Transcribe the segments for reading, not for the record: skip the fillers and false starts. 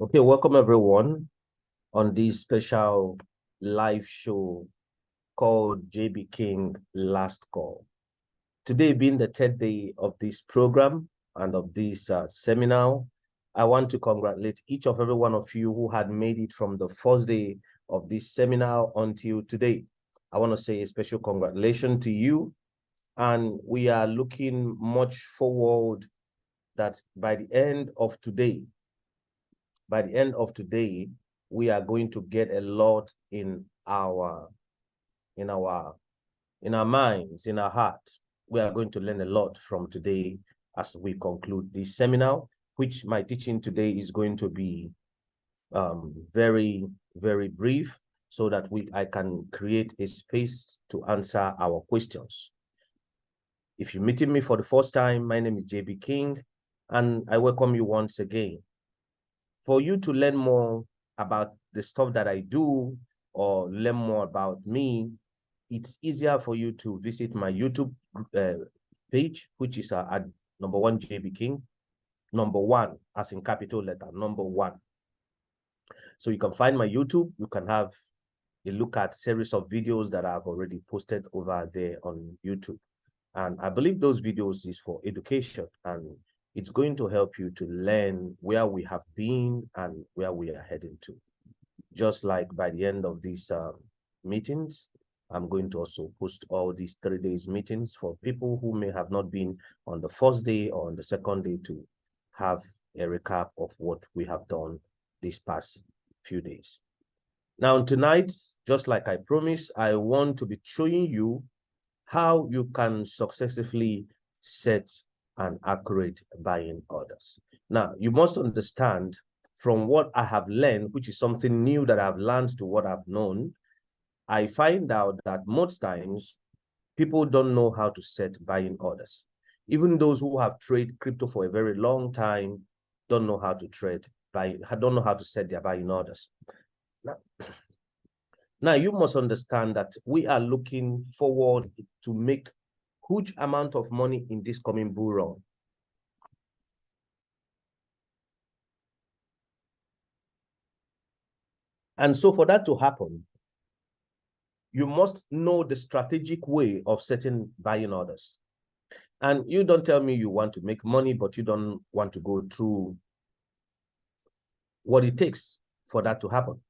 Okay, welcome everyone on this special live show called JB King Last Call. Today being the third day of this program and of this seminar, I want to congratulate each of every one of you who had made it from the first day of this seminar until today. I want to say a special congratulations to you, and we are looking much forward that by the end of today, we are going to get a lot in our minds, in our heart. We are going to learn a lot from today as we conclude this seminar, which my teaching today is going to be very, very brief so that I can create a space to answer our questions. If you're meeting me for the first time, my name is JB King, and I welcome you once again. For you to learn more about the stuff that I do or learn more about me, it's easier for you to visit my YouTube page, which is at #1 JB King, #1 as in capital letter, #1. So you can find my YouTube. You can have a look at series of videos that I've already posted over there on YouTube. And I believe those videos is for education, and it's going to help you to learn where we have been and where we are heading to. Just like by the end of these meetings, I'm going to also post all these 3 days meetings for people who may have not been on the first day or on the second day to have a recap of what we have done these past few days. Now tonight, just like I promised, I want to be showing you how you can successfully set an accurate buying orders. Now, you must understand from what I have learned, which is something new that I've learned to what I've known, I find out that most times people don't know how to set buying orders. Even those who have traded crypto for a very long time don't know how to don't know how to set their buying orders. Now, you must understand that we are looking forward to make huge amount of money in this coming bull run. And so for that to happen, you must know the strategic way of setting buying orders. And you don't tell me you want to make money, but you don't want to go through what it takes for that to happen.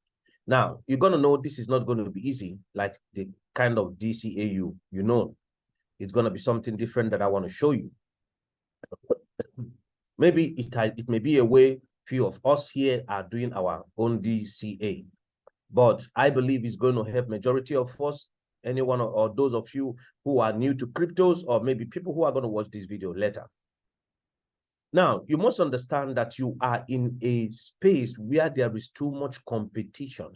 Now, you're going to know this is not going to be easy, like the kind of DCAU, you know. It's going to be something different that I want to show you. Maybe it may be a way few of us here are doing our own DCA, but I believe it's going to help majority of us, anyone or those of you who are new to cryptos, or maybe people who are going to watch this video later. Now, you must understand that you are in a space where there is too much competition,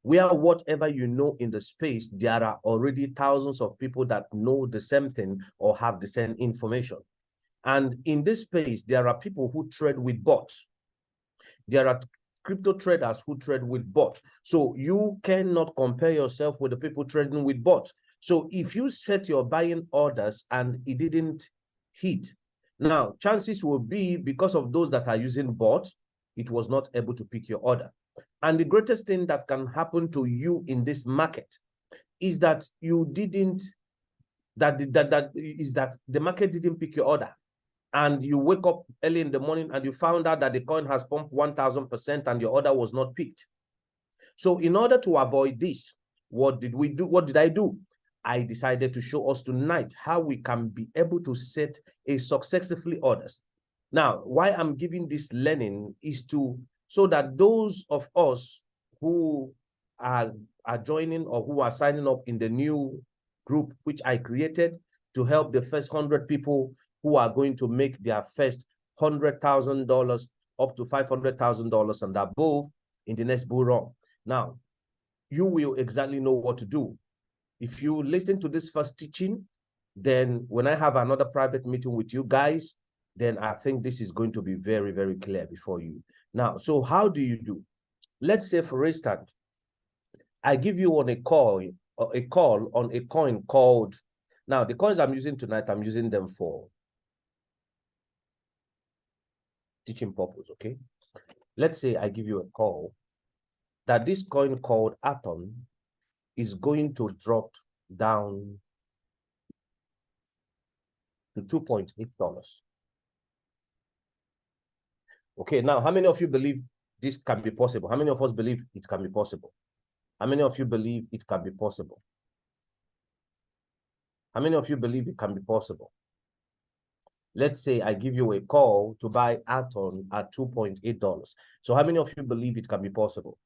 where whatever you know in the space, there are already thousands of people that know the same thing or have the same information. And in this space, there are people who trade with bots. There are crypto traders who trade with bots. So you cannot compare yourself with the people trading with bots. So if you set your buying orders and it didn't hit, now chances will be because of those that are using bots, it was not able to pick your order. And the greatest thing that can happen to you in this market is that you didn't, that the market didn't pick your order. And you wake up early in the morning and you found out that the coin has pumped 1,000% and your order was not picked. So in order to avoid this, what did we do? What did I do? I decided to show us tonight how we can be able to set a successfully orders. Now, why I'm giving this learning is so that those of us who are joining or who are signing up in the new group, which I created to help the first 100 people who are going to make their first $100,000 up to $500,000 and above in the next bull run. Now, you will exactly know what to do. If you listen to this first teaching, then when I have another private meeting with you guys, then I think this is going to be very, very clear before you. Now, so how do you do? Let's say, for instance, I give you on a call on a coin called, now the coins I'm using tonight, I'm using them for teaching purpose, okay? let's say I give you a call that this coin called Atom is going to drop down to $2.8. Okay, now how many of you believe this can be possible? How many of us believe it can be possible? How many of you believe it can be possible? How many of you believe it can be possible? Let's say I give you a call to buy Atom at $2.8. So how many of you believe it can be possible?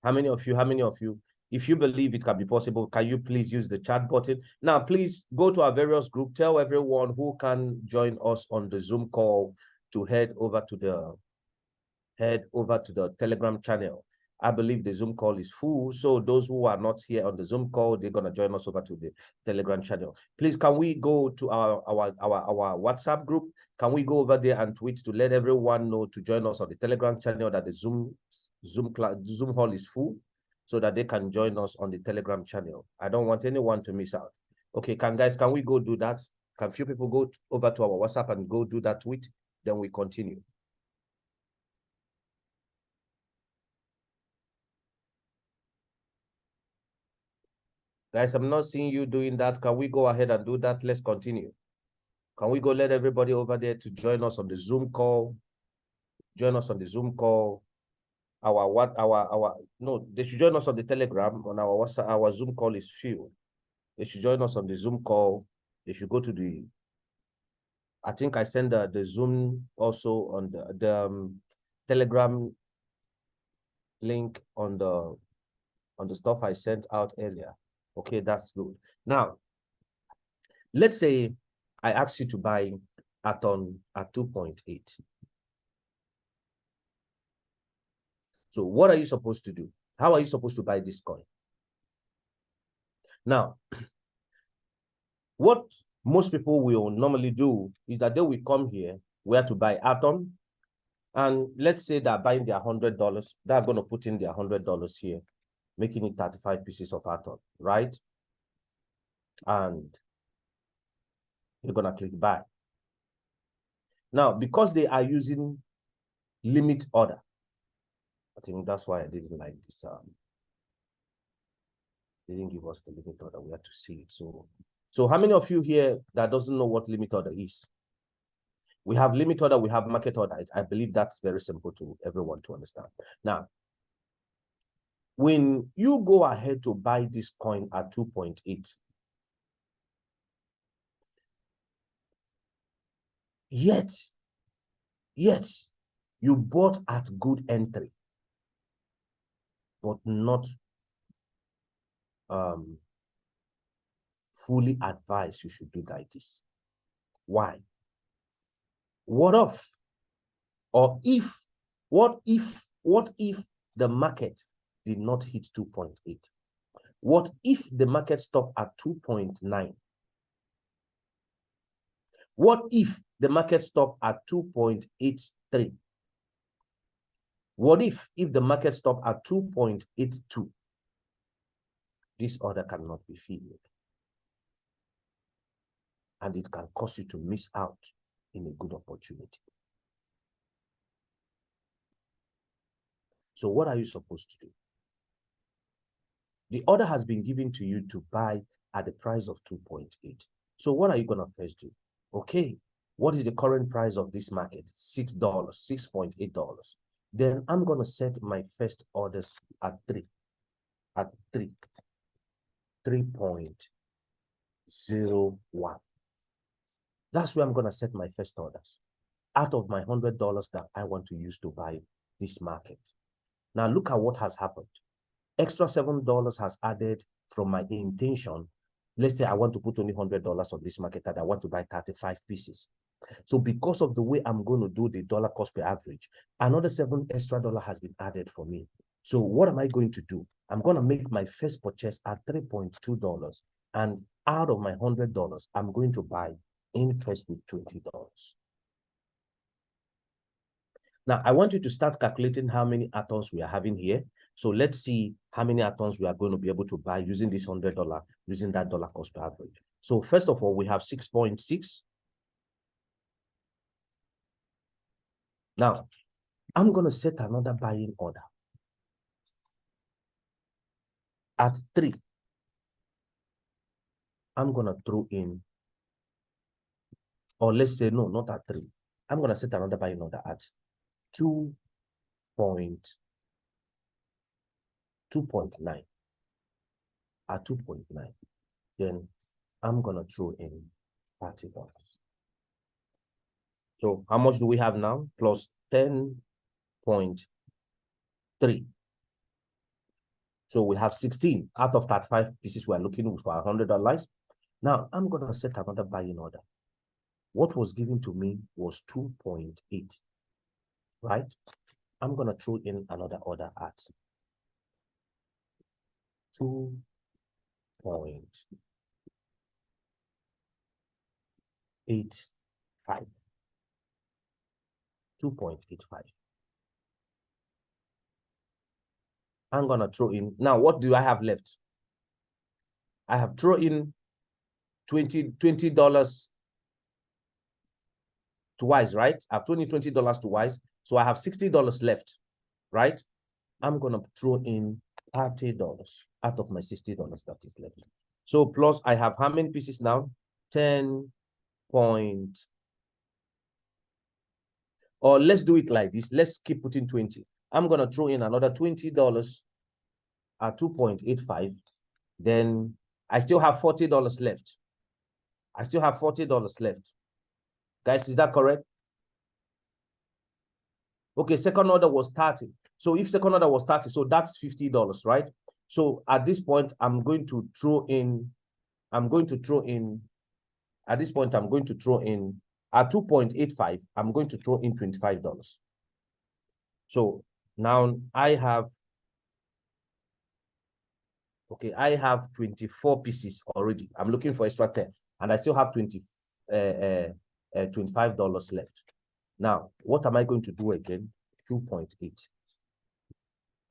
How many of you? If you believe it can be possible, can you please use the chat button? Now, please go to our various group. Tell everyone who can join us on the Zoom call to head over to the Telegram channel. I believe the Zoom call is full. So those who are not here on the Zoom call, they're going to join us over to the Telegram channel. Please, can we go to our WhatsApp group? Can we go over there and tweet to let everyone know to join us on the Telegram channel that the Zoom hall is full so that they can join us on the Telegram channel. I don't want anyone to miss out. Okay, can we go do that? Can few people go over to our WhatsApp and go do that tweet? Then we continue. Guys, I'm not seeing you doing that. Can we go ahead and do that? Let's continue. Can we go let everybody over there to join us on the Zoom call? Join us on the Zoom call. No, they should join us on the Telegram. On our WhatsApp, our Zoom call is filled. They should join us on the Zoom call. They should go to the, I think I send the Zoom also on the Telegram link on the stuff I sent out earlier. Okay, that's good. Now, let's say I ask you to buy Atom at 2.8. So what are you supposed to do? How are you supposed to buy this coin? Now, what most people will normally do is that they will come here where to buy Atom. And let's say they're buying their $100. They're going to put in their $100 here, making it 35 pieces of Atom, right? And you're going to click buy. Now, because they are using limit order, I think that's why I didn't like this. They didn't give us the limit order. We had to see it. So how many of you here that doesn't know what limit order is? We have limit order, we have market order. I believe that's very simple to everyone to understand. Now, when you go ahead to buy this coin at 2.8, yet you bought at good entry, but not fully advised you should do like this. Why? What if the market did not hit 2.8? What if the market stopped at 2.9? What if the market stopped at 2.83? What if the market stopped at 2.82? This order cannot be filled. And it can cause you to miss out in a good opportunity. So what are you supposed to do? The order has been given to you to buy at the price of 2.8. So what are you going to first do? Okay, what is the current price of this market? $6, $6.8. Then I'm going to set my first orders at 3.01. That's where I'm going to set my first orders out of my $100 that I want to use to buy this market. Now look at what has happened. Extra $7 has added from my intention. Let's say I want to put only $100 on this market and I want to buy 35 pieces. So because of the way I'm going to do the dollar cost per average, another $7 extra has been added for me. So what am I going to do? I'm going to make my first purchase at $3.2. And out of my $100, I'm going to buy interest with $20. Now, I want you to start calculating how many atoms we are having here. So let's see how many atoms we are going to be able to buy using this $100, using that dollar cost per average. So first of all, we have 6.6. Now, I'm going to set another buying order at 3. I'm going to throw in, or let's say, no, not at 3. I'm going to set another buying order at 2.9. At 2.9. Then I'm going to throw in $30. So how much do we have now? Plus 10.3. So we have 16 out of 35 pieces we're looking for $100. Now I'm going to set another buying order. What was given to me was 2.8, right? I'm going to throw in another order at 2.85. 2.85. I'm going to throw in. Now, what do I have left? I have thrown in $20 twice, right? I've thrown in $20 twice. So I have $60 left, right? I'm going to throw in $30 out of my $60 that is left. So plus I have how many pieces now? 10 point. Or let's do it like this. Let's keep putting 20. I'm going to throw in another $20 at 2.85. Then I still have $40 left. I still have $40 left. Guys, is that correct? Okay, second order was 30. So if second order was 30, so that's $50, right? So at this point, I'm going to throw in, at this point, I'm going to throw in, at 2.85, I'm going to throw in $25. So now I have 24 pieces already. I'm looking for extra 10, and I still have $25 left. Now, what am I going to do again? 2.8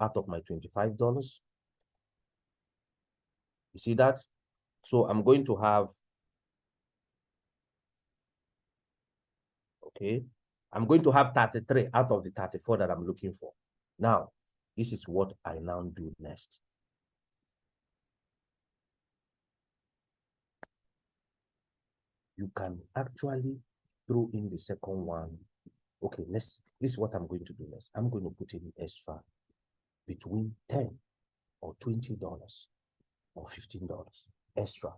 out of my $25. You see that? So I'm going to have, I'm going to have 33 out of the 34 that I'm looking for. Now, this is what I now do next. You can actually throw in the second one. Okay, this is what I'm going to do next. I'm going to put in extra between $10 or $20 or $15 extra.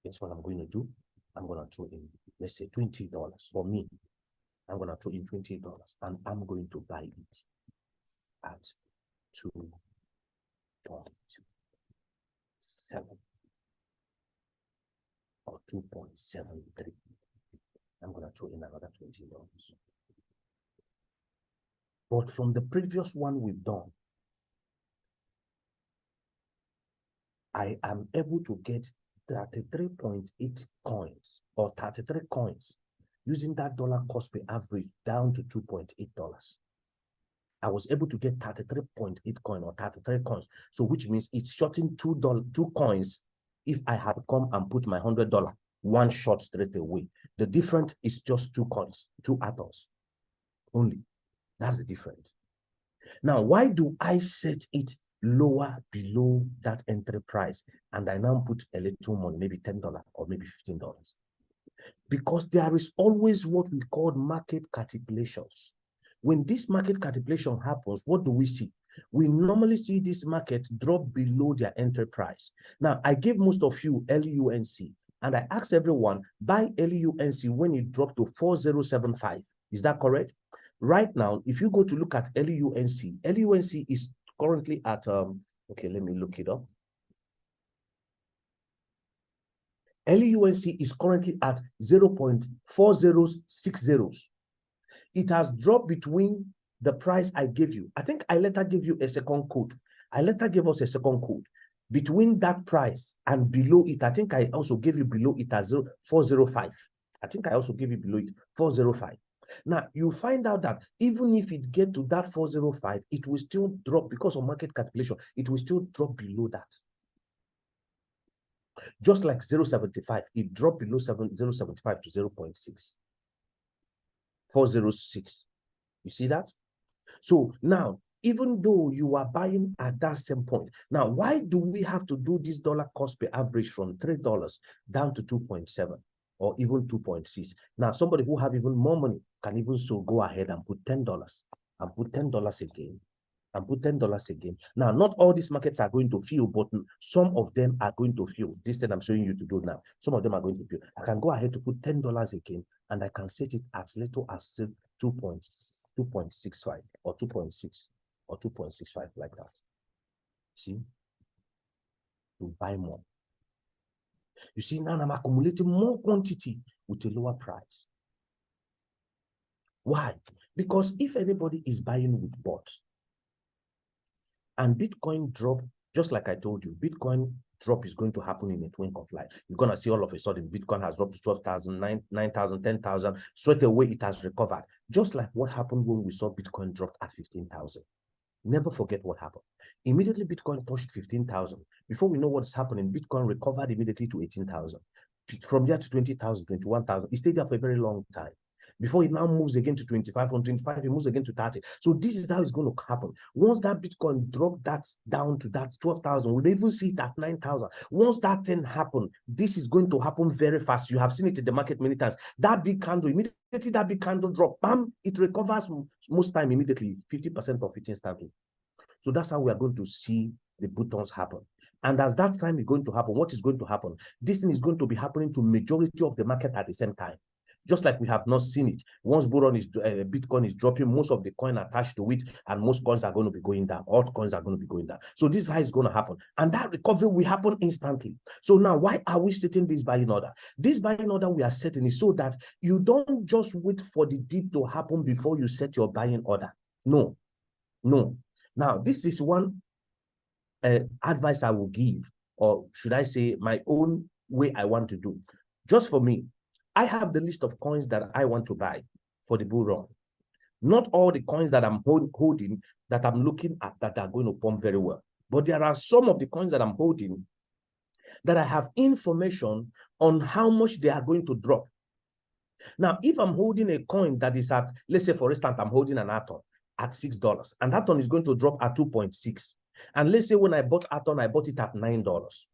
That's what I'm going to do. I'm going to throw in, let's say $20 for me. I'm going to throw in $20 and I'm going to buy it at 2.7 or 2.73. I'm going to throw in another $20. But from the previous one we've done, I am able to get 33.8 coins or 33 coins using that dollar cost per average down to $2.8. I was able to get 33.8 coin or 33 coins. So which means it's shorting two coins if I had come and put my $100 one shot straight away. The difference is just 2 coins, 2 atoms only. That's the difference. Now, why do I set it lower below that entry price and I now put a little money, maybe $10 or maybe $15? Because there is always what we call market capitulations. When this market capitulation happens, what do we see? We normally see this market drop below their entry price. Now, I gave most of you LUNC, and I asked everyone, buy LUNC when it dropped to 4075. Is that correct? Right now, if you go to look at LUNC is currently at, okay, let me look it up. LUNC is currently at 0.4060. It has dropped between the price I gave you. I think I later gave you a second code. I later gave us a second code. Between that price and below it, I think I also gave you below it as 405. I think I also gave you below it 405. Now, you find out that even if it gets to that 405, it will still drop because of market capitulation. It will still drop below that. Just like 0.75, it dropped below 0.75 to 0.6. 406. You see that? So now, even though you are buying at that same point, now why do we have to do this dollar cost per average from $3 down to 2.7 or even 2.6? Now, somebody who have even more money can even so go ahead and put $10 and put $10 again and put $10 again. Now, not all these markets are going to fill, but some of them are going to fill. This thing I'm showing you to do now, some of them are going to fill. I can go ahead to put $10 again, and I can set it as little as 2.65 or 2.6 or 2.65 like that. See? To buy more. You see, now I'm accumulating more quantity with a lower price. Why? Because if anybody is buying with bots, and Bitcoin drop, just like I told you, Bitcoin drop is going to happen in a twinkle of light. You're going to see all of a sudden Bitcoin has dropped to 12,000, 9,000, 10,000. Straight away, it has recovered. Just like what happened when we saw Bitcoin drop at 15,000. Never forget what happened. Immediately, Bitcoin touched 15,000. Before we know what's happening, Bitcoin recovered immediately to 18,000. From there to 20,000, 21,000. It stayed there for a very long time. Before it now moves again to 25, from 25, it moves again to 30. So this is how it's going to happen. Once that Bitcoin dropped that down to that 12,000, we'll even see it at 9,000. Once that thing happens, this is going to happen very fast. You have seen it in the market many times. That big candle, immediately that big candle drop, bam, it recovers most time immediately, 50% of it instantly. So that's how we are going to see the buttons happen. And as that time is going to happen, what is going to happen? This thing is going to be happening to majority of the market at the same time. Just like we have not seen it. Once Bitcoin is dropping, most of the coin attached to it, and most coins are going to be going down. All coins are going to be going down. So this is how it's going to happen. And that recovery will happen instantly. So now, why are we setting this buying order? This buying order we are setting is so that you don't just wait for the dip to happen before you set your buying order. No, no. Now, this is one advice I will give, or should I say my own way I want to do. Just for me, I have the list of coins that I want to buy for the bull run. Not all the coins that I'm holding that I'm looking at that are going to pump very well. But there are some of the coins that I'm holding that I have information on how much they are going to drop. Now, if I'm holding a coin that is at, let's say, for instance, I'm holding an Atom at $6, and Atom is going to drop at 2.6. And let's say when I bought Atom, I bought it at $9.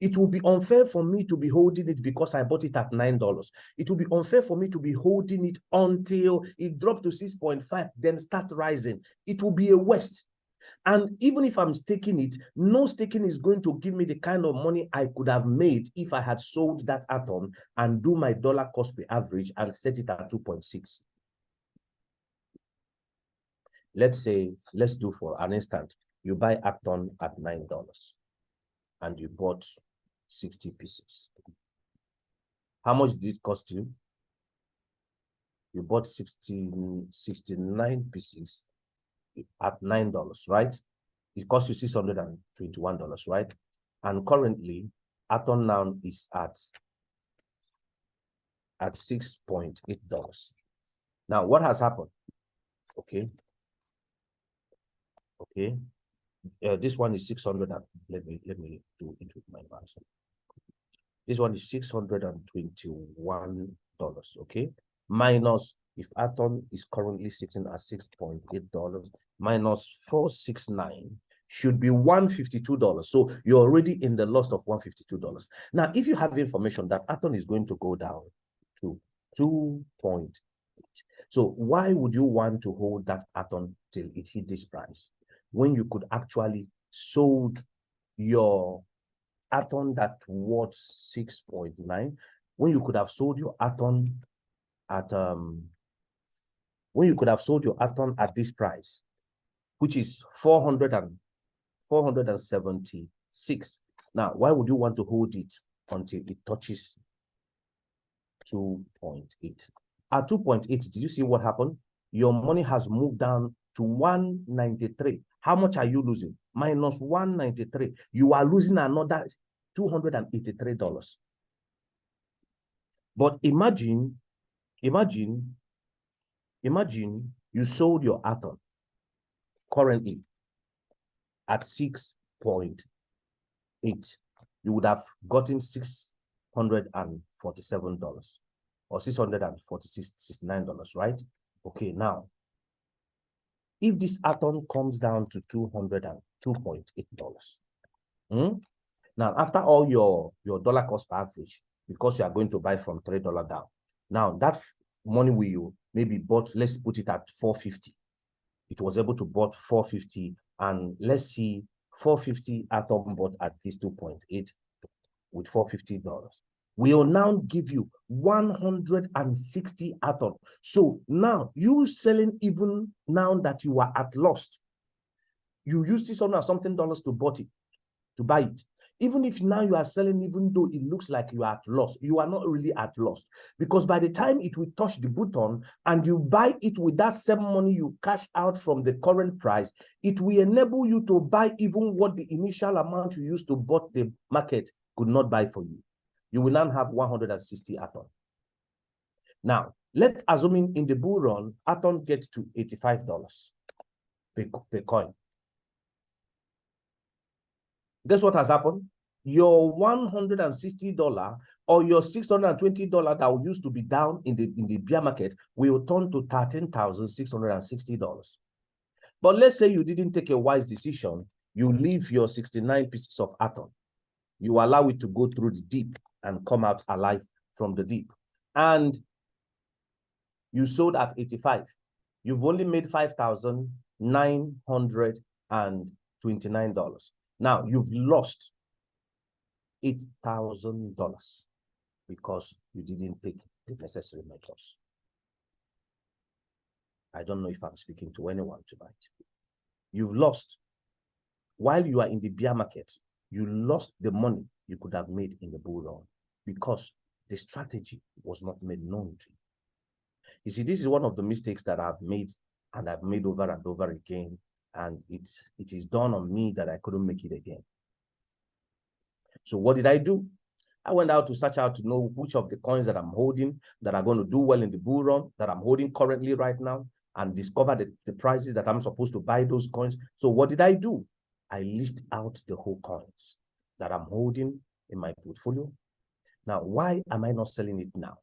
It will be unfair for me to be holding it because I bought it at $9. It will be unfair for me to be holding it until it dropped to 6.5, then start rising. It will be a waste. And even if I'm staking it, no staking is going to give me the kind of money I could have made if I had sold that Atom and do my dollar cost per average and set it at 2.6. Let's say, let's do for an instant, you buy Atom at $9 and you bought 60 pieces. How much did it cost you? You bought 69 pieces at $9, right? It cost you $621, right? And currently, Atom now is at $6.8. Now, what has happened? Okay. This one is 600. Let me do it with my mouse. This one is $621. Okay, minus, if Atom is currently sitting at $6.8, minus 469 should be $152. So you're already in the loss of $152. Now, if you have information that Atom is going to go down to 2.8, so why would you want to hold that Atom till it hit this price when you could actually sold your Atom that worth 6.9, when you could have sold your Atom at this price, which is 476. Now, why would you want to hold it until it touches 2.8? At 2.8, did you see what happened? Your money has moved down to 193. How much are you losing? Minus 193. You are losing another $283. But imagine you sold your Atom currently at 6.8. You you would have gotten $647 or $669, right? Okay, now, if this atom comes down to $202.8, now after all your dollar cost average, because you are going to buy from $3 down, now that money will maybe bought, let's put it at 450. It was able to bought 450, and let's see, 450 atom bought at this 2.8 with $450 will now give you 160 atom. So now you selling, even now that you are at lost, you used $600 something to buy it. Even if now you are selling, even though it looks like you are at loss, you are not really at loss, because by the time it will touch the button and you buy it with that same money you cash out from the current price, it will enable you to buy even what the initial amount you used to bought the market could not buy for you. You will now have 160 atom. Now, let's assume in the bull run, atom gets to $85 per coin. Guess what has happened? Your $160 or your $620 that used to be down in the bear market will turn to $13,660. But let's say you didn't take a wise decision. You leave your 69 pieces of atom. You allow it to go through the deep and come out alive from the deep. And you sold at 85. You've only made $5,929. Now you've lost $8,000 because you didn't take the necessary measures. I don't know if I'm speaking to anyone tonight. You've lost, while you are in the bear market, you lost the money you could have made in the bull run because the strategy was not made known to you. You see, this is one of the mistakes that I've made, and I've made over and over again, and it is done on me that I couldn't make it again. So what did I do? I went out to search out to know which of the coins that I'm holding that are going to do well in the bull run that I'm holding currently right now, and discover the prices that I'm supposed to buy those coins. So what did I do? I list out the whole coins that I'm holding in my portfolio. Now, why am I not selling it now?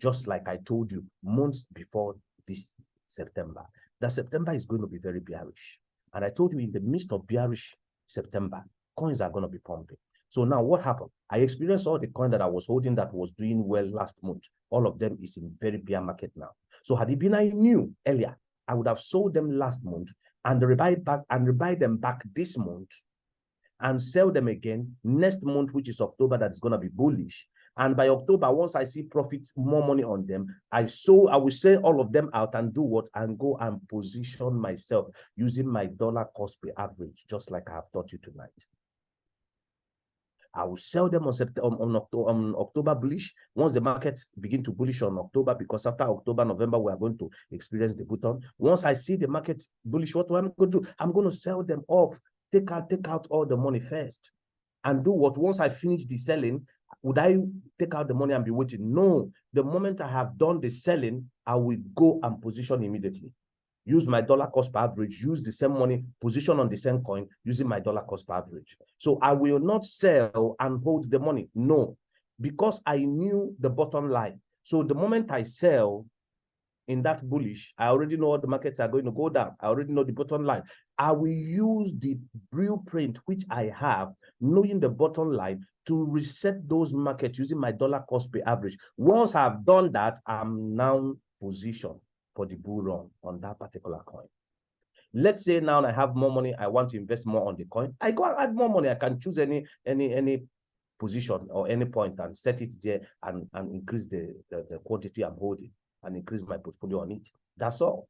Just like I told you months before this September, that September is going to be very bearish. And I told you in the midst of bearish September, coins are going to be pumping. So now what happened? I experienced all the coin that I was holding that was doing well last month. All of them is in very bear market now. So had it been I knew earlier, I would have sold them last month and rebuy them back this month and sell them again next month, which is October, that is going to be bullish. And by October, once I see profit, more money on them, I will sell all of them out and do what? And go and position myself using my dollar cost per average, just like I have taught you tonight. I will sell them on October bullish. Once the market begin to bullish on October, because after October, November, we are going to experience the button. Once I see the market bullish, what am I going to do? I'm going to sell them off, take out all the money first, and do what? Once I finish the selling, would I take out the money and be waiting? No. The moment I have done the selling, I will go and position immediately. Use my dollar cost per average, use the same money, position on the same coin, using my dollar cost per average. So I will not sell and hold the money. No, because I knew the bottom line. So the moment I sell in that bullish, I already know what the markets are going to go down. I already know the bottom line. I will use the blueprint which I have, knowing the bottom line, to reset those markets using my dollar cost per average. Once I've done that, I'm now positioned for the bull run on that particular coin. Let's say now I have more money, I want to invest more on the coin. I go and add more money. I can choose any position or any point and set it there and increase the quantity I'm holding and increase my portfolio on it. That's all.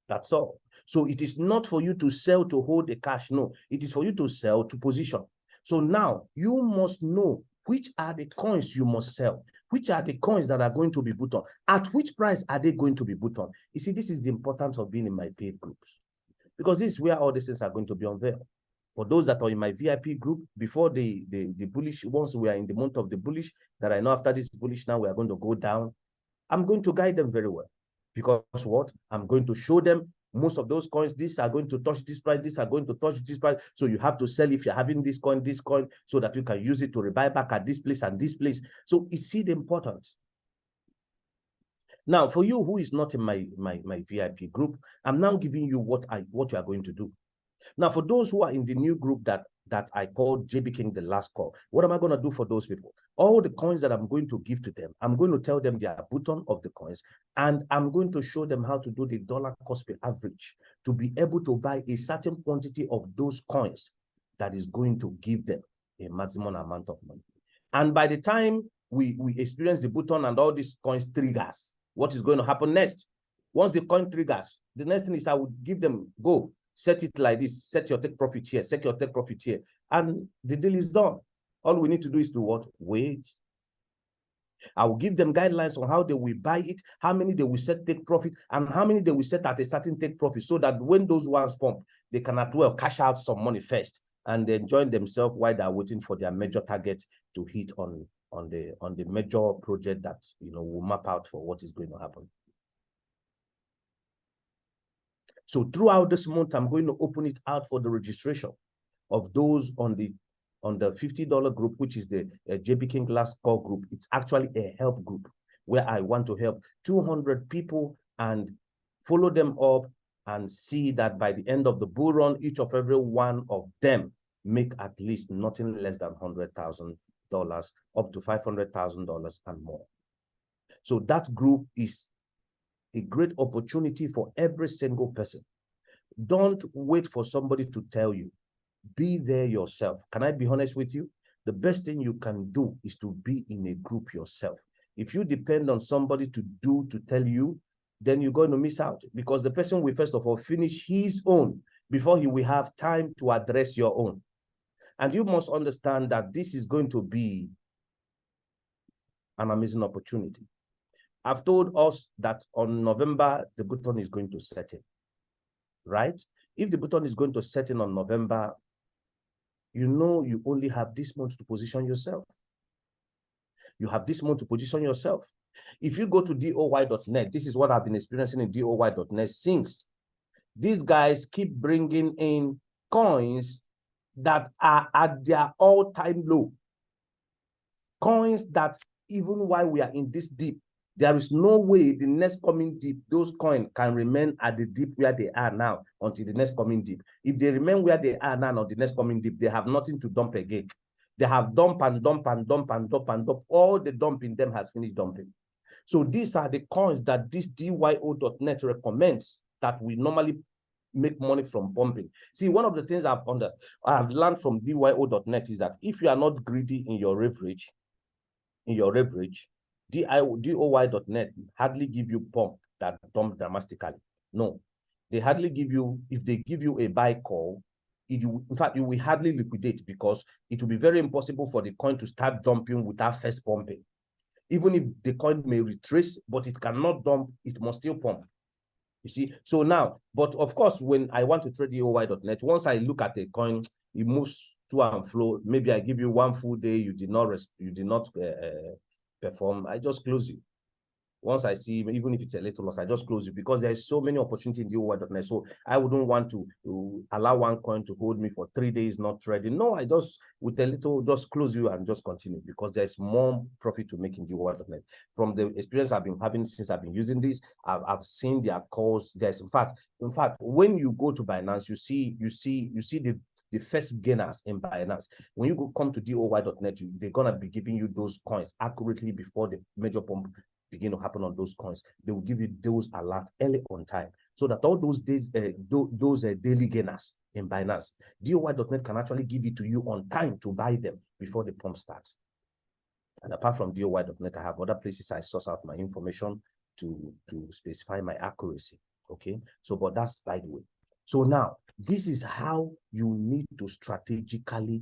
That's all. So it is not for you to sell to hold the cash. No, it is for you to sell to position. So now you must know which are the coins you must sell. Which are the coins that are going to be bought on? At which price are they going to be bought on? You see, this is the importance of being in my paid groups, because this is where all these things are going to be unveiled. For those that are in my VIP group, before the bullish, once we are in the month of the bullish, that I know after this bullish now we are going to go down, I'm going to guide them very well. Because what? I'm going to show them Most of those coins, these are going to touch this price, these are going to touch this price. So you have to sell if you're having this coin, so that you can use it to rebuy back at this place and this place. So you see the importance. Now, for you who is not in my VIP group, I'm now giving you what you are going to do. Now, for those who are in the new group that I called JBKING the last call, what am I going to do for those people? All the coins that I'm going to give to them, I'm going to tell them their button of the coins, and I'm going to show them how to do the dollar cost per average to be able to buy a certain quantity of those coins that is going to give them a maximum amount of money. And by the time we experience the button and all these coins triggers, what is going to happen next? Once the coin triggers, the next thing is I would give them, go, set it like this, set your take profit here, set your take profit here, and the deal is done. All we need to do is to what? Wait. I will give them guidelines on how they will buy it, how many they will set take profit, and how many they will set at a certain take profit, so that when those ones pump, they can as well cash out some money first and then join themselves while they're waiting for their major target to hit on the major project that will map out for what is going to happen. So throughout this month, I'm going to open it out for the registration of those on the $50 group, which is the JBKING last call group. It's actually a help group where I want to help 200 people and follow them up and see that by the end of the bull run, each of every one of them make at least nothing less than $100,000, up to $500,000 and more. So that group is a great opportunity for every single person. Don't wait for somebody to tell you. Be there yourself. Can I be honest with you? The best thing you can do is to be in a group yourself. If you depend on somebody to tell you, then you're going to miss out, because the person will first of all finish his own before he will have time to address your own. And you must understand that this is going to be an amazing opportunity. I've told us that on November, the button is going to set in, right? If the button is going to set in on November, you only have this month to position yourself. You have this month to position yourself. If you go to DOY.net, this is what I've been experiencing in DOY.net since. These guys keep bringing in coins that are at their all-time low. Coins that even while we are in this dip, there is no way the next coming dip, those coins can remain at the dip where they are now until the next coming dip. If they remain where they are now on the next coming dip, they have nothing to dump again. They have dump and dump and dump and dump and dump. All the dumping them has finished dumping. So these are the coins that this DYO.net recommends that we normally make money from pumping. See, one of the things I've learned from DYO.net is that if you are not greedy in your leverage, DOY.net hardly give you pump that dump dramatically. No, they hardly give you, if they give you a buy call, in fact, you will hardly liquidate, because it will be very impossible for the coin to start dumping without first pumping. Even if the coin may retrace, but it cannot dump, it must still pump. You see, so now, but of course, when I want to trade DOY.net, once I look at a coin, it moves to and fro. Maybe I give you one full day, you did not perform, I just close you. Once I see, even if it's a little loss, I just close you, because there's so many opportunities in DOY.net. So I wouldn't want to allow one coin to hold me for 3 days not trading. No, I just, with a little, just close you and just continue, because there's more profit to make in DOY.net. From the experience I've been having since I've been using this, I've seen their calls. There's in fact, when you go to Binance, you see the first gainers in Binance. When you come to DOY.net, they're gonna be giving you those coins accurately before the major pump begin to happen on those coins. They will give you those alerts early on time, so that all those days, daily gainers in Binance, DOY.net can actually give it to you on time to buy them before the pump starts. And apart from DOY.net, I have other places I source out my information to specify my accuracy. Okay, so but that's by the way. So now, this is how you need to strategically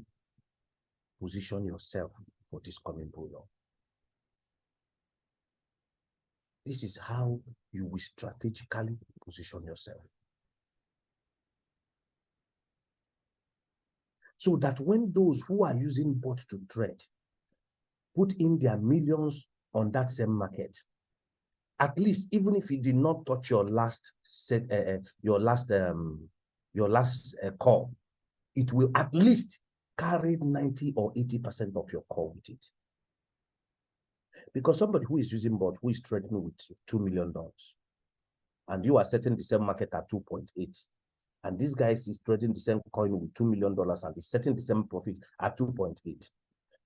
position yourself for this coming bull run. This is how you will strategically position yourself. So that when those who are using bot to trade put in their millions on that same market, at least, even if it did not touch your last set, your last call, it will at least carry 90 or 80% of your call with it. Because somebody who is using bot, who is trading with $2 million, and you are setting the same market at 2.8, and this guy is trading the same coin with $2 million and is setting the same profit at 2.8.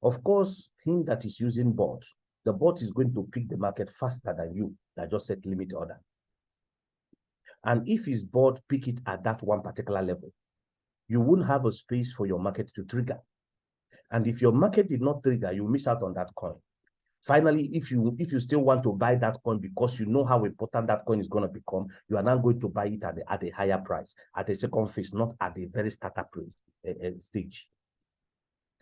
Of course, him that is using bot, the bot is going to pick the market faster than you that just set limit order. And if his bot pick it at that one particular level, you won't have a space for your market to trigger. And if your market did not trigger, you miss out on that coin. Finally, if you still want to buy that coin because you know how important that coin is going to become, you are now going to buy it at a higher price, at a second phase, not at the very startup stage.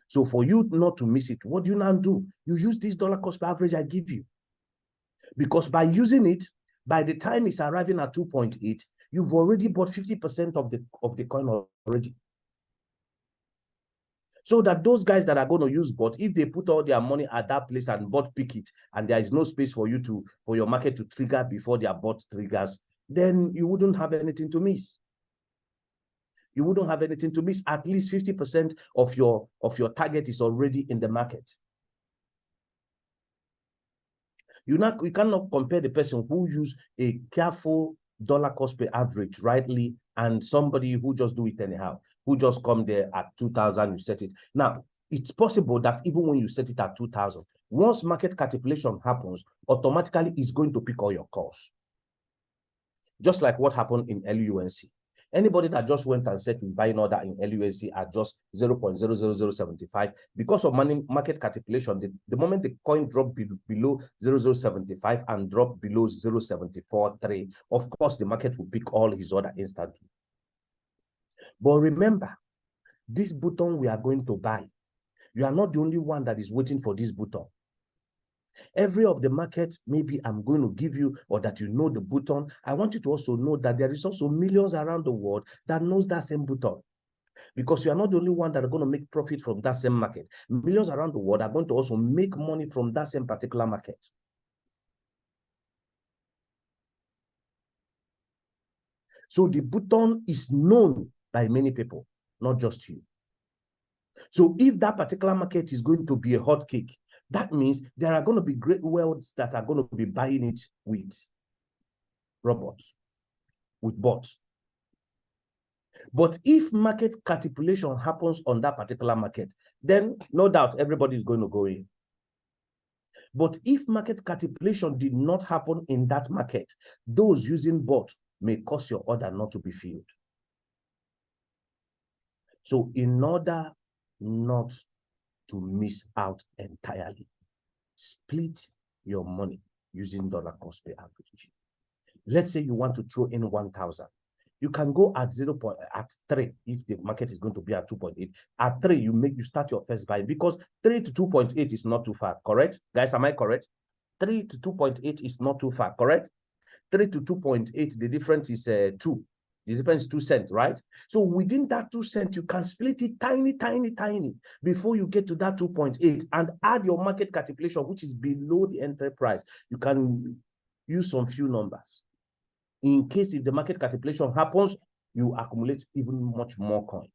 So for you not to miss it, what do you now do? You use this dollar cost per average I give you. Because by using it, by the time it's arriving at 2.8, you've already bought 50% of the coin already. So that those guys that are going to use bot, if they put all their money at that place and bot pick it, and there is no space for your market to trigger before their bot triggers, then you wouldn't have anything to miss. You wouldn't have anything to miss. At least 50% of your target is already in the market. You cannot compare the person who use a careful dollar cost per average rightly and somebody who just do it anyhow, who just come there at 2,000, you set it. Now, it's possible that even when you set it at 2,000, once market capitulation happens, automatically it's going to pick all your calls. Just like what happened in LUNC. Anybody that just went and set his buying order in LUNC at just 0.00075, because of market capitulation, the moment the coin dropped below 0.075 and dropped below 0.743, of course, the market will pick all his order instantly. But remember, this button we are going to buy, you are not the only one that is waiting for this button. Every of the market, maybe I'm going to give you, or that you know the button. I want you to also know that there is also millions around the world that knows that same button. Because you are not the only one that are going to make profit from that same market. Millions around the world are going to also make money from that same particular market. So the button is known by many people, not just you. So if that particular market is going to be a hot cake, that means there are going to be great worlds that are going to be buying it with robots, with bots. But if market capitulation happens on that particular market, then no doubt everybody is going to go in. But if market capitulation did not happen in that market, those using bot may cause your order not to be filled. So in order not to miss out entirely, split your money using dollar cost per average. Let's say you want to throw in 1,000. You can go at 3 if the market is going to be at 2.8. At 3, you start your first buy, because 3 to 2.8 is not too far, correct? Guys, am I correct? 3 to 2.8 is not too far, correct? 3 to 2.8, the difference is 2. The difference is 2 cents, right? So within that 2 cents, you can split it tiny, tiny, tiny before you get to that 2.8 and add your market capitulation, which is below the entry price. You can use some few numbers. In case if the market capitulation happens, you accumulate even much more coin.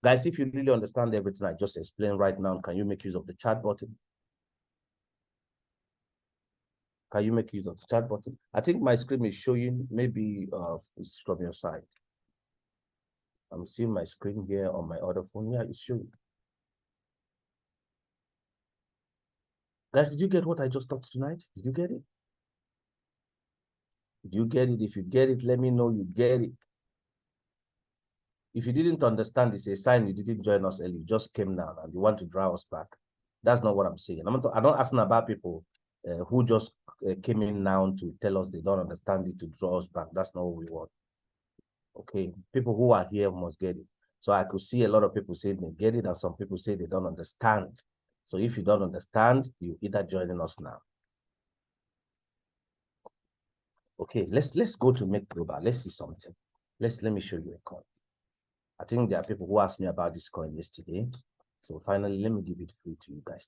Guys, if you really understand everything I just explained right now, can you make use of the chat button? Can you make use of the chat button? I think my screen is showing, maybe it's from your side. I'm seeing my screen here on my other phone. Yeah, it's showing. Guys, did you get what I just talked tonight? Did you get it? Did you get it? If you get it, let me know you get it. If you didn't understand, it's a sign you didn't join us early. You just came down and you want to draw us back. That's not what I'm saying. I'm not asking about people who just came in now to tell us they don't understand it to draw us back. That's not what we want. Okay, people who are here must get it. So I could see a lot of people say they get it, and some people say they don't understand. So if you don't understand, you either joining us now. Okay, let's go to make global. Let's see something. Let me show you a coin. I think there are people who asked me about this coin yesterday. So finally, let me give it free to you guys.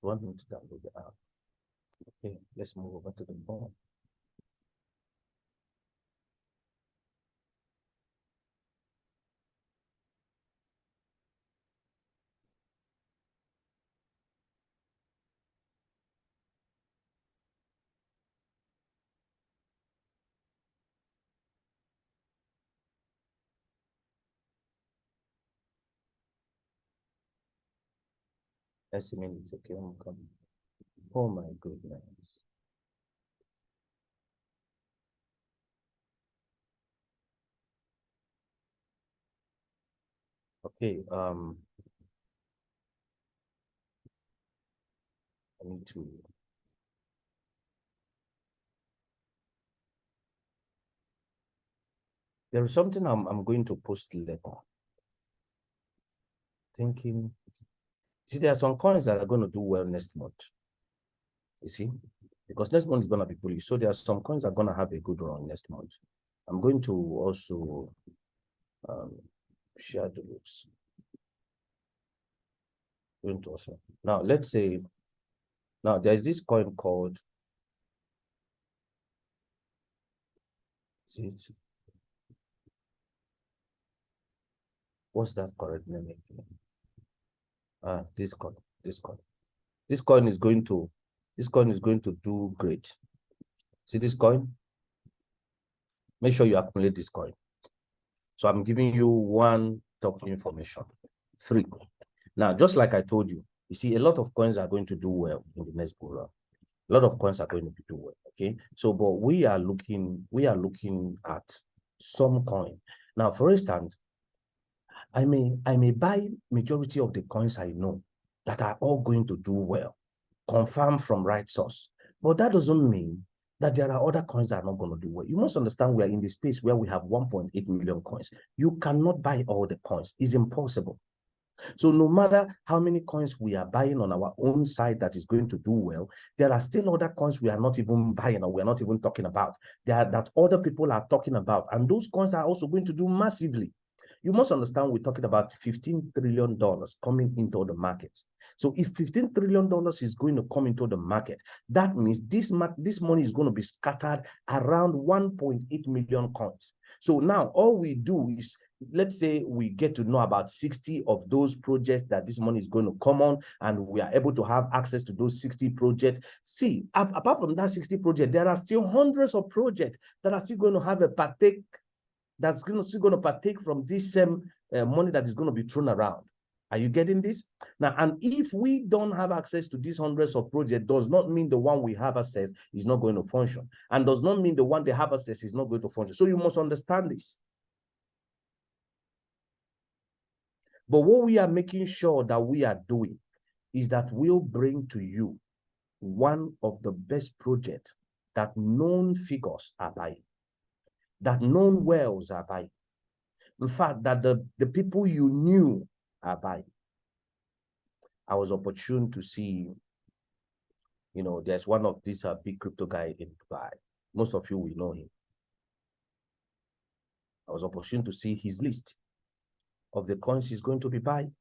Want me to download the app? Okay, let's move over to the phone. Just a minute, okay, I'm coming. Oh my goodness. Okay, I need to. There is something I'm going to post later. Thinking, see, there are some coins that are going to do well next month. You see, because next month is going to be bullish. So there are some coins that are going to have a good run next month. I'm going to also share the looks. Going to also now let's say now there's this coin called. See it? What's that correct name? This coin. This coin is going to do great. See this coin? Make sure you accumulate this coin. So I'm giving you one top information. 3. Now, just like I told you, you see, a lot of coins are going to do well in the next bull run. A lot of coins are going to do well. Okay. So, but we are looking at some coin. Now, for instance, I may buy majority of the coins I know that are all going to do well, confirmed from right source. But that doesn't mean that there are other coins that are not going to do well. You must understand we are in the space where we have 1.8 million coins. You cannot buy all the coins. It's impossible. So no matter how many coins we are buying on our own side that is going to do well, there are still other coins we are not even buying or we are not even talking about. That other people are talking about. And those coins are also going to do massively. You must understand we're talking about $15 trillion coming into the market. So if $15 trillion is going to come into the market, that means this money is going to be scattered around 1.8 million coins. So now all we do is, let's say we get to know about 60 of those projects that this money is going to come on, and we are able to have access to those 60 projects. See, apart from that 60 projects, there are still hundreds of projects that are still going to have a partake, that's still going to partake from this same money that is going to be thrown around. Are you getting this? Now, and if we don't have access to these hundreds of projects, does not mean the one we have access is not going to function, and does not mean the one they have access is not going to function. So you must understand this. But what we are making sure that we are doing is that we'll bring to you one of the best projects that known figures are buying, that known wells are buying. In fact, that the people you knew are buying. I was opportune to see, you know, there's one of these big crypto guy in Dubai. Most of you will know him. I was opportune to see his list of the coins he's going to be buying.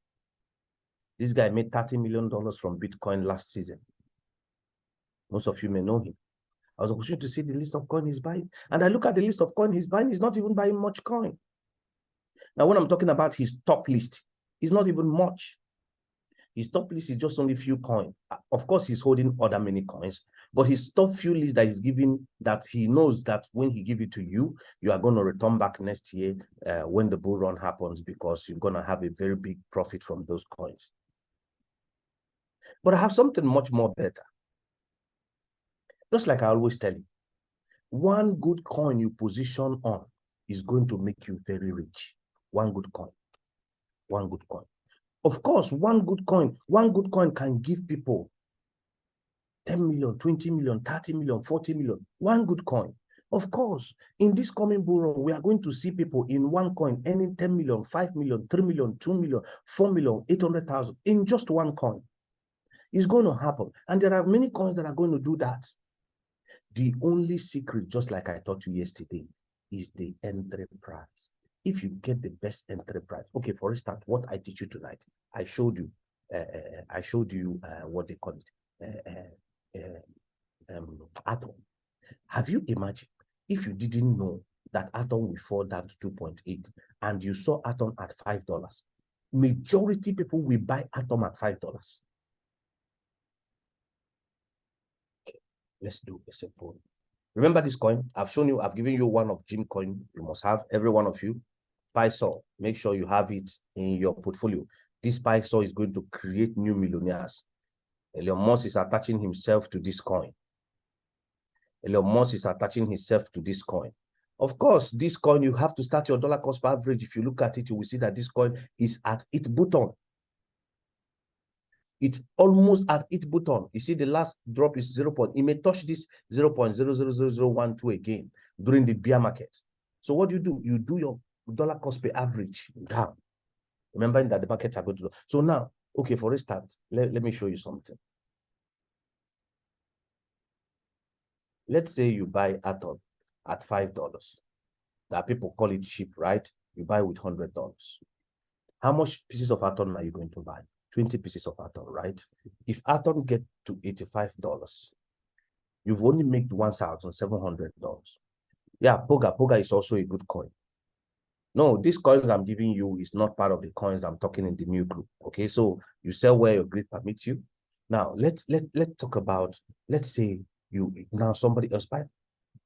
This guy made $30 million from Bitcoin last season. Most of you may know him. I was opportunity to see the list of coin he's buying. And I look at the list of coin he's buying, he's not even buying much coin. Now, when I'm talking about his top list, it's not even much. His top list is just only few coins. Of course, he's holding other many coins, but his top few list that he's giving, that he knows that when he give it to you, you are going to return back next year when the bull run happens, because you're going to have a very big profit from those coins. But I have something much more better. Just like I always tell you, one good coin you position on is going to make you very rich. One good coin. One good coin. Of course, one good coin can give people 10 million, 20 million, 30 million, 40 million. One good coin. Of course, in this coming bull run, we are going to see people in one coin earning 10 million, 5 million, 3 million, 2 million, 4 million, 800,000 in just one coin. It's going to happen. And there are many coins that are going to do that. The only secret, just like I taught you yesterday, is the entry price. If you get the best entry price, okay, for instance, what I teach you tonight, I showed you I showed you what they call it, Atom. Have you imagined if you didn't know that Atom will fall down to 2.8 and you saw Atom at $5? Majority people will buy Atom at $5. Okay, let's do a simple. Remember this coin? I've shown you, I've given you one of Jim coin. You must have, every one of you. PySaw, make sure you have it in your portfolio. This PySaw is going to create new millionaires. Elon Musk is attaching himself to this coin. Elon Musk is attaching himself to this coin. Of course, this coin, you have to start your dollar cost per average. If you look at it, you will see that this coin is at its bottom. It's almost at its bottom. You see, the last drop is 0. It may touch this 0.000012 again during the bear market. So what do? You do your dollar cost per average down. Remembering that the markets are going to do. So now, okay, for instance, let me show you something. Let's say you buy Atom at $5. That people call it cheap, right? You buy with $100. How much pieces of Atom are you going to buy? 20 pieces of Atom, right? If Atom get to $85, you've only made $1,700. Yeah, Poga is also a good coin. No, these coins I'm giving you is not part of the coins I'm talking in the new group. Okay, so you sell where your grid permits you. Now let's talk about, let's say you now somebody else buy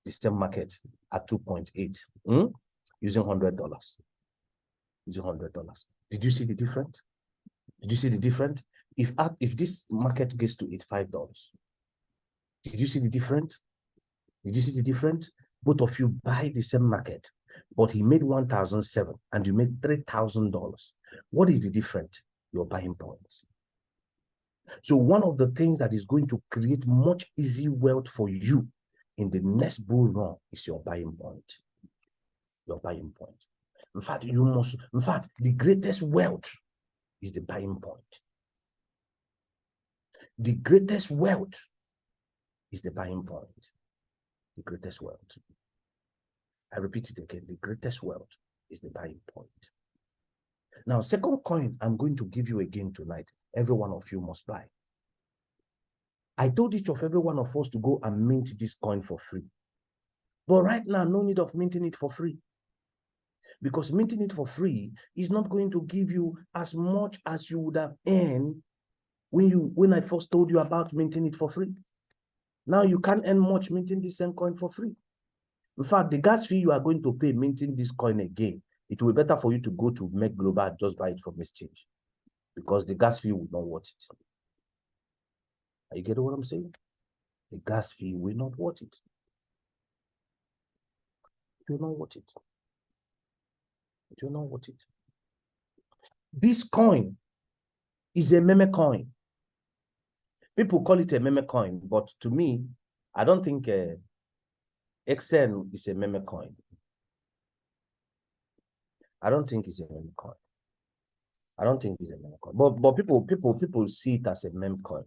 the same market at 2.8 using $100. Using $100. Did you see the difference? Did you see the difference? If this market gets to $85, did you see the difference? Did you see the difference? Both of you buy the same market, but he made $1,700 and you made $3,000. What is the difference? Your buying points. So one of the things that is going to create much easy wealth for you in the next bull run is your buying point. Your buying point. In fact, the greatest wealth is the buying point. The greatest wealth is the buying point. The greatest wealth. I repeat it again. The greatest wealth is the buying point. Now, second coin I'm going to give you again tonight. Every one of you must buy. I told each of every one of us to go and mint this coin for free. But right now, no need of minting it for free. Because minting it for free is not going to give you as much as you would have earned when I first told you about minting it for free. Now you can't earn much minting this same coin for free. In fact, the gas fee you are going to pay minting this coin again, it will be better for you to go to Make Global and just buy it from exchange, because the gas fee will not worth it. Are you getting what I'm saying? The gas fee will not worth it. It will not worth it. It will not worth it. This coin is a meme coin. People call it a meme coin, but to me, I don't think XN is a meme coin. I don't think it's a meme coin. I don't think it's a meme coin. But people see it as a meme coin.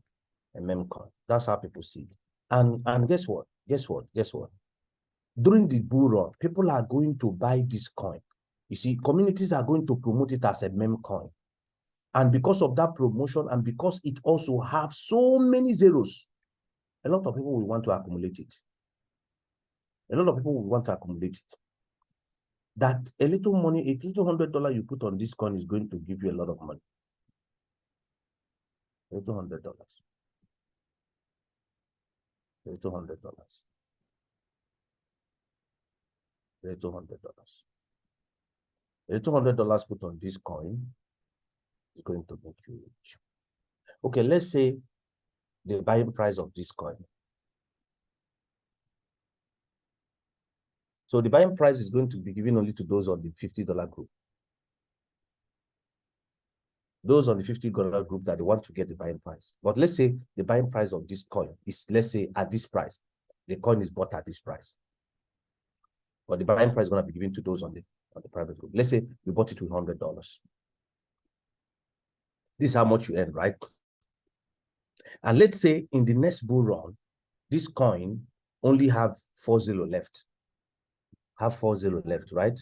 A meme coin. That's how people see it. And guess what? During the bull run, people are going to buy this coin. You see, communities are going to promote it as a meme coin. And because of that promotion, and because it also have so many zeros, a lot of people will want to accumulate it. A lot of people will want to accumulate it. That a little money, a little $100 you put on this coin is going to give you a lot of money. A little $100. A little $100. A little $100. A little $100 put on this coin is going to make you rich. Okay, let's say the buying price of this coin. So the buying price is going to be given only to those on the $50 group. Those on the $50 group that they want to get the buying price. But let's say the buying price of this coin is, let's say, at this price. The coin is bought at this price. But the buying price is going to be given to those on the private group. Let's say you bought it with $100. This is how much you earn, right? And let's say in the next bull run, this coin only have 40 left. Have 40 left, right?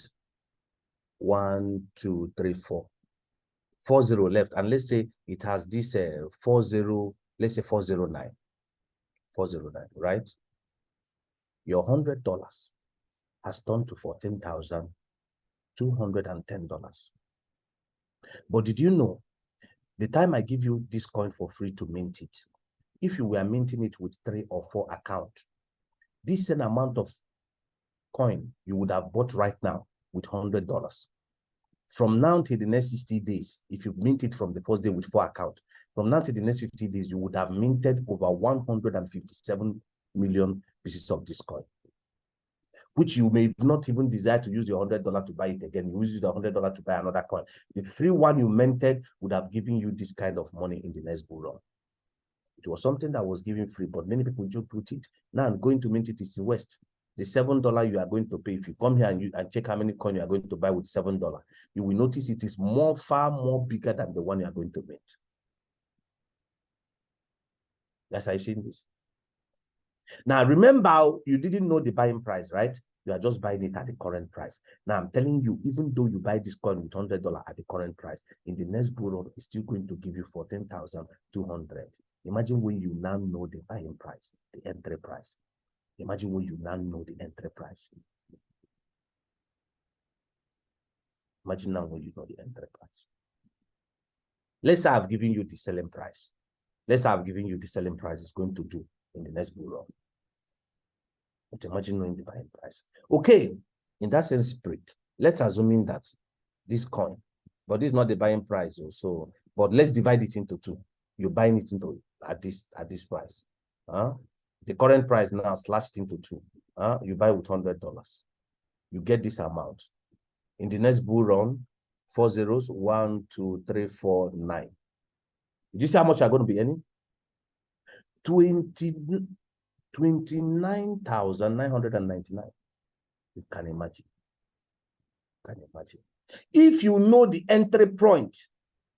1, 2, 3, 4. 40 left, and let's say it has this 40, let's say 409, 409, right? Your $100 has turned to $14,210. But did you know, the time I give you this coin for free to mint it, if you were minting it with 3 or 4 accounts, this same amount of coin you would have bought right now with $100. From now till the next 60 days, if you mint it from the first day with 4 accounts, from now to the next 50 days, you would have minted over 157 million pieces of this coin, which you may not even desire to use your $100 to buy it again. You use the $100 to buy another coin. The free one you minted would have given you this kind of money in the next bull run. It was something that was given free, but many people joked with it. Now I'm going to mint it is in West. The $7 you are going to pay, if you come here and check how many coins you are going to buy with $7, you will notice it is far more bigger than the one you are going to mint. That's how you've seen this. Now, remember, you didn't know the buying price, right? You are just buying it at the current price. Now, I'm telling you, even though you buy this coin with $100 at the current price, in the next bull run, it's still going to give you 14,200. Imagine when you now know the buying price, the entry price. Imagine when you now know the entry price. Imagine now when you know the entry price. Let's say I've given you the selling price. Let's say I've given you the selling price it's going to do in the next bull run. But imagine knowing the buying price. Okay, in that same spirit, let's assume that this coin, but this is not the buying price also, but let's divide it into 2. You're buying it into at this price. The current price now slashed into 2. You buy with $100. You get this amount. In the next bull run, 4 zeros, 1, 2, 3, 4, 9. Did you see how much you're going to be earning? 29,999. You can imagine. If you know the entry point,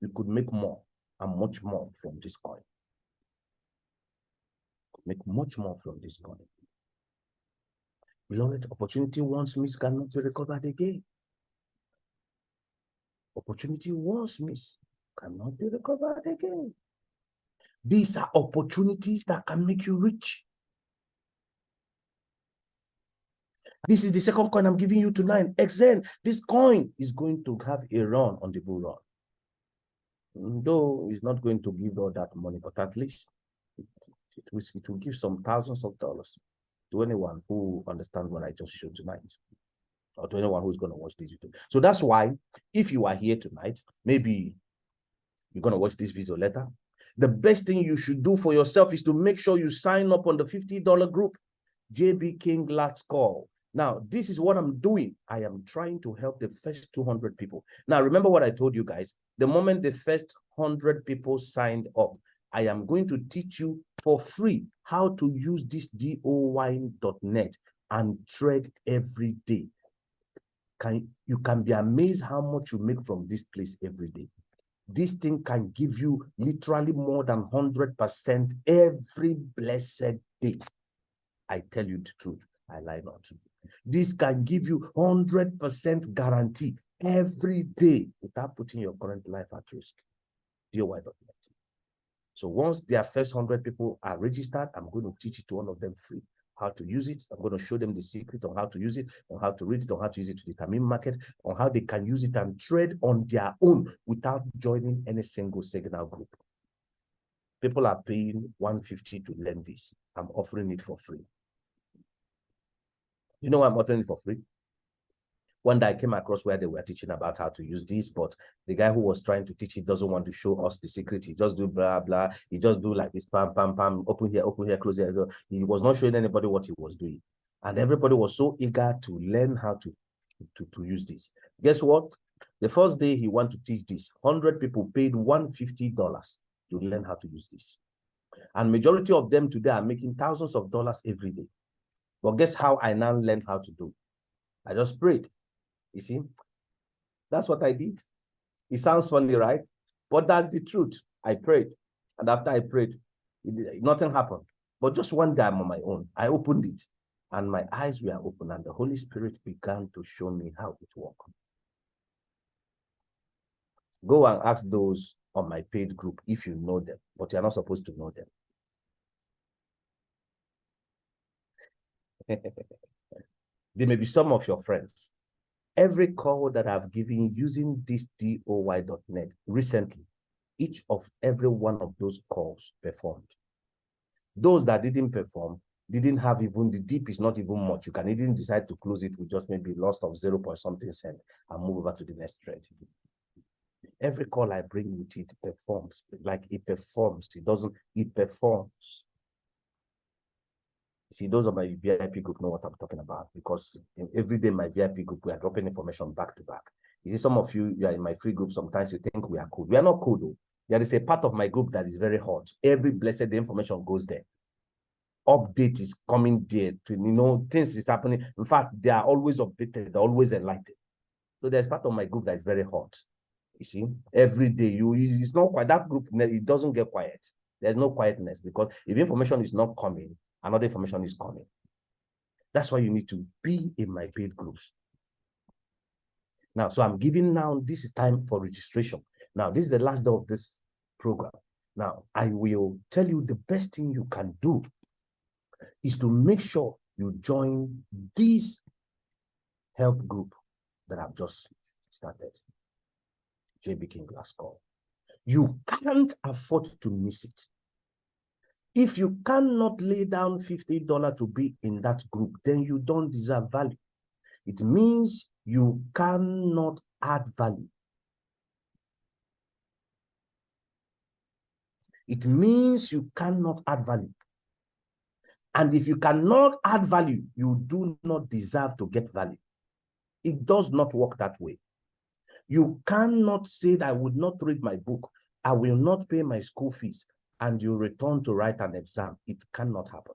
you could make more and much more from this coin. Make much more from this coin. Beloved, opportunity once missed cannot be recovered again. Opportunity once missed cannot be recovered again. These are opportunities that can make you rich. This is the second coin I'm giving you tonight. XN, this coin is going to have a run on the bull run. Though it's not going to give all that money, but at least it will give some thousands of dollars to anyone who understands what I just showed tonight, or to anyone who's going to watch this video. So that's why, if you are here tonight, maybe you're going to watch this video later, the best thing you should do for yourself is to make sure you sign up on the $50 group, JBKING Last Call. Now, this is what I'm doing. I am trying to help the first 200 people. Now, remember what I told you guys. The moment the first 100 people signed up, I am going to teach you for free how to use this doy.net and trade every day. You can be amazed how much you make from this place every day. This thing can give you literally more than 100% every blessed day. I tell you the truth. I lie not. This can give you 100% guarantee every day without putting your current life at risk. DOY.net. So once their first 100 people are registered, I'm going to teach it to all of them free. How to use it. I'm going to show them the secret on how to use it, on how to read it, on how to use it to determine market, on how they can use it and trade on their own without joining any single signal group. People are paying $150 to learn this. I'm offering it for free. You know why I'm offering it for free? One day I came across where they were teaching about how to use this, but the guy who was trying to teach it doesn't want to show us the secret. He just do blah, blah. He just do like this, pam, pam, pam, open here, close here. He was not showing anybody what he was doing. And everybody was so eager to learn how to use this. Guess what? The first day he wanted to teach this, 100 people paid $150 to learn how to use this. And majority of them today are making thousands of dollars every day. But guess how I now learned how to do? I just prayed. You see, that's what I did. It sounds funny, right? But that's the truth. I prayed. And after I prayed, nothing happened. But just one day I'm on my own. I opened it and my eyes were open and the Holy Spirit began to show me how it works. Go and ask those on my paid group if you know them, but you're not supposed to know them. They may be some of your friends. Every call that I've given using this DOY.net recently, each of every one of those calls performed. Those that didn't perform didn't have even, the dip is not even much. You can even decide to close it with just maybe loss of 0 point something cent and move over to the next trade. Every call I bring with it performs, like it performs. It doesn't, it performs. See, those of my VIP group know what I'm talking about, because every day my VIP group, we are dropping information back to back. You see, some of you are in my free group, sometimes you think we are cool. We are not cool though. There is a part of my group that is very hot. Every blessed day information goes there. Update is coming there to, you know, things is happening. In fact, they are always updated, they're always enlightened. So there's part of my group that is very hot. You see, every day it's not quite, that group, it doesn't get quiet. There's no quietness, because if information is not coming, another information is coming. That's why you need to be in my paid groups. Now, so I'm giving now, this is time for registration. Now, this is the last day of this program. Now, I will tell you the best thing you can do is to make sure you join this help group that I've just started, JBKING Class Call. You can't afford to miss it. If you cannot lay down $50 to be in that group, then you don't deserve value. It means you cannot add value. It means you cannot add value. And if you cannot add value, you do not deserve to get value. It does not work that way. You cannot say that I would not read my book, I will not pay my school fees, and you return to write an exam. It cannot happen.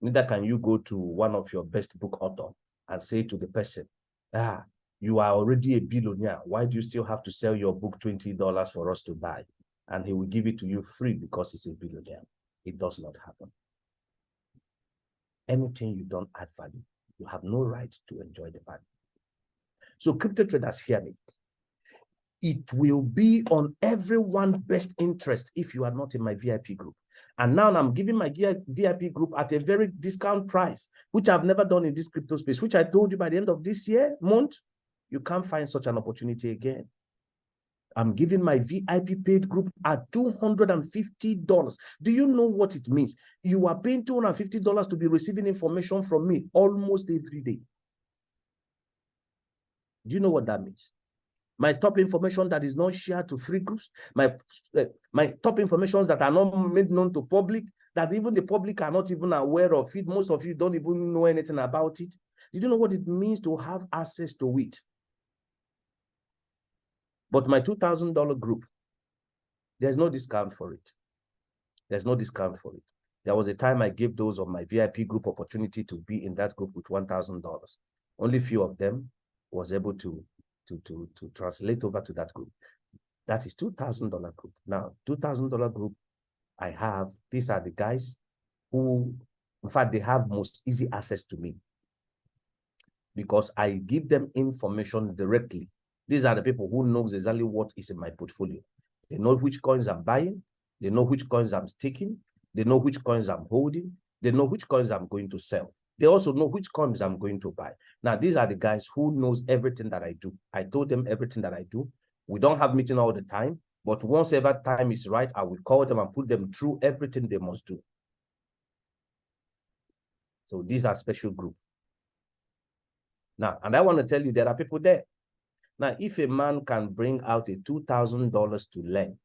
Neither can you go to one of your best book author and say to the person, you are already a billionaire. Why do you still have to sell your book $20 for us to buy? And he will give it to you free because he's a billionaire. It does not happen. Anything you don't add value, you have no right to enjoy the value. So crypto traders, hear me. It will be on everyone's best interest if you are not in my VIP group. And now I'm giving my VIP group at a very discount price, which I've never done in this crypto space, which I told you by the end of this month, you can't find such an opportunity again. I'm giving my VIP paid group at $250. Do you know what it means? You are paying $250 to be receiving information from me almost every day. Do you know what that means? My top information that is not shared to free groups, my top informations that are not made known to public, that even the public are not even aware of it. Most of you don't even know anything about it. You don't know what it means to have access to it. But my $2,000 group, there's no discount for it. There's no discount for it. There was a time I gave those of my VIP group opportunity to be in that group with $1,000. Only few of them was able to translate over to that group. That is $2,000 group. Now, $2,000 group I have, these are the guys who, in fact, they have most easy access to me because I give them information directly. These are the people who knows exactly what is in my portfolio. They know which coins I'm buying. They know which coins I'm staking. They know which coins I'm holding. They know which coins I'm going to sell. They also know which coins I'm going to buy. Now, these are the guys who knows everything that I do. I told them everything that I do. We don't have meeting all the time, but once ever time is right, I will call them and put them through everything they must do. So these are special group. Now, and I want to tell you, there are people there. Now, if a man can bring out a $2,000 to learn,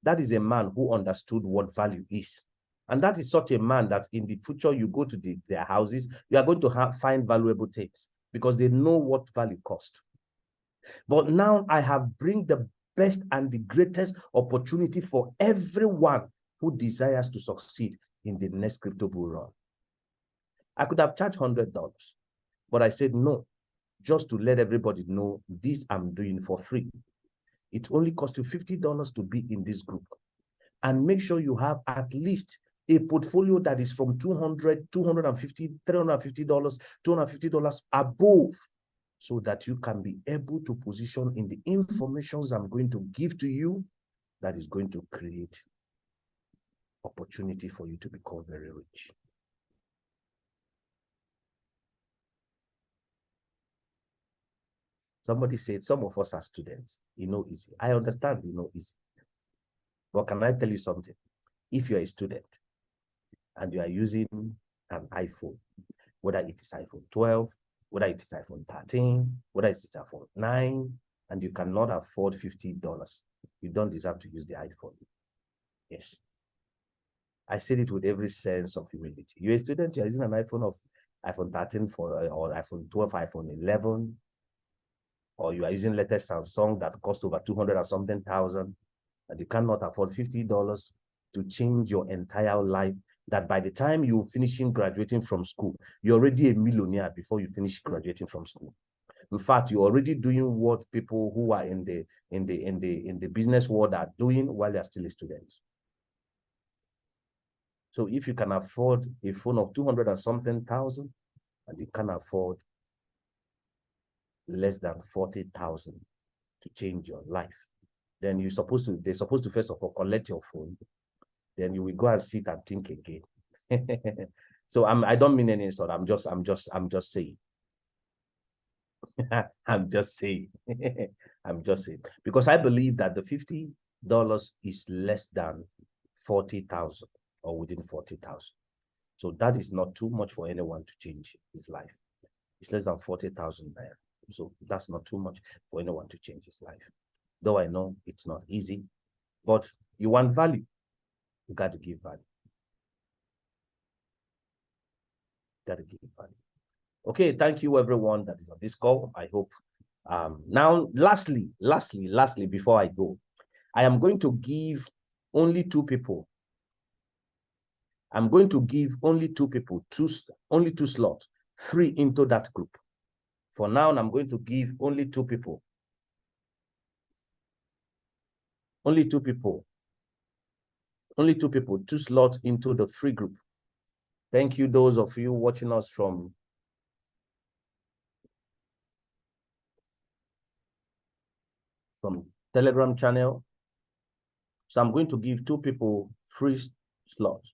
that is a man who understood what value is. And that is such a man that in the future, you go to their houses, you are going to find valuable things because they know what value costs. But now I have bring the best and the greatest opportunity for everyone who desires to succeed in the next crypto bull run. I could have charged $100, but I said no, just to let everybody know this I'm doing for free. It only costs you $50 to be in this group. And make sure you have at least a portfolio that is from $200, $250, $350, $250 above. so that you can be able to position in the informations I'm going to give to you that is going to create opportunity for you to become very rich. Somebody said, some of us are students, easy. I understand, easy. But can I tell you something? If you're a student and you are using an iPhone, whether it is iPhone 12, whether it is iPhone 13, whether it is iPhone 9, and you cannot afford $50, you don't deserve to use the iPhone. Yes. I said it with every sense of humility. You're a student, you're using an iPhone 13 or iPhone 12, iPhone 11, or you are using latest Samsung that cost over 200 or something thousand, and you cannot afford $50 to change your entire life, that by the time you're finishing graduating from school, you're already a millionaire before you finish graduating from school. In fact, you're already doing what people who are in the business world are doing while they're still a student. So if you can afford a phone of 200 and something thousand, and you can afford less than 40,000 to change your life, then they're supposed to first of all collect your phone. Then you will go and sit and think again. So I don't mean any insult. I'm just saying. I'm just saying. I'm just saying, because I believe that the $50 is less than 40,000 or within 40,000. So that is not too much for anyone to change his life. It's less than 40,000 there. So that's not too much for anyone to change his life. Though I know it's not easy, but you want value, you got to give value. Got to give value. Okay, thank you everyone that is on this call. I hope. Now, lastly, before I go, I am going to give only two people. I'm going to give only two people, only two slots free into that group. For now, I'm going to give only two people. Only two people. Only two people, two slots into the free group. Thank you, those of you watching us from Telegram channel. So I'm going to give two people free slots.